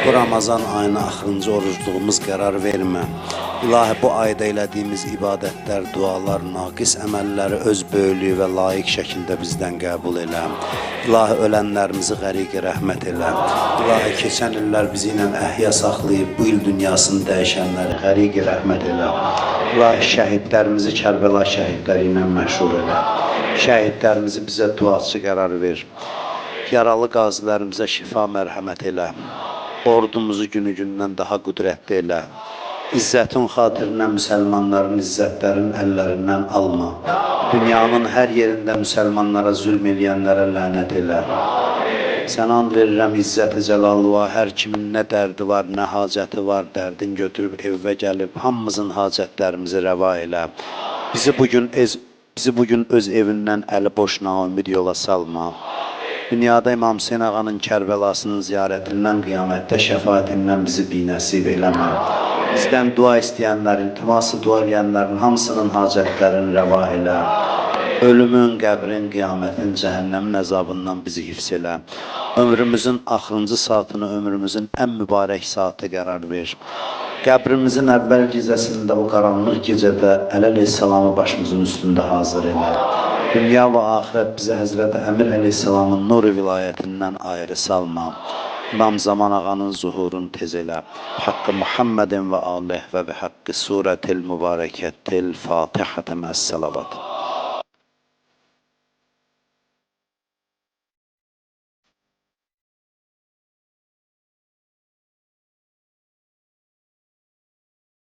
Bu Ramazan ayına axırıncı orucluğumuz qərar vermə. İlahi, bu ayda elədiyimiz ibadətlər, dualar, naqis əməlləri öz böyüklüyü və layiq şəkildə bizdən qəbul elə. İlahi, ölənlərimizi qəriq rəhmət elə. İlahi, keçən illər bizi ilə əhya saxlayıb, bu il dünyasını dəyişənləri qəriq rəhmət elə. İlahi, şəhidlərimizi Kərbəla şəhidləri ilə məşhur elə. Şəhidlərimizi bizə duaçı qərar ver. Yaralı qazilərimizə şifa mərhəmət elə. Ordumuzu günü-gündən daha qüdrətli elə. İzzətin xatirinə müsəlmanların izzətlərin əllərindən alma. Dünyanın hər yerində müsəlmanlara zülm eləyənlərə lənət elə. Sən and verirəm İzzət-i Cəlalluğa, hər kimin nə dərdi var, nə hacəti var, dərdin götürüb evvə gəlib, hamımızın hacətlərimizi rəva elə. Bizi bugün öz evindən əli boş naümid yola salma. Dünyada İmam Hüseyin ağanın Kərbəlasının ziyarətindən, qiyamətdə şəfaətindən bizi binəsib eləmə. Bizdən dua istəyənlərin, iltiması dua eləyənlərin hamısının hacətlərini rəva elə. Ölümün, qəbrin, qiyamətin, cəhənnəmin əzabından bizi hifz elə. Ömrümüzün axırıncı saatını ömrümüzün ən mübarək saatı qərar ver. Qəbrimizin əvvəl gecəsində, o qaranlıq gecədə Əleyhisselamı başımızın üstündə hazır elə. Dünya və axirət bizə Həzrəti Əmir Əleyhisselamın nuru vilayətindən ayrı salma. İmam Zaman ağanın zuhurunu tez elə. Haqqı Muhammedin və alih və bi haqqı surətil mübarəkətil Fatihətə məs-salavat.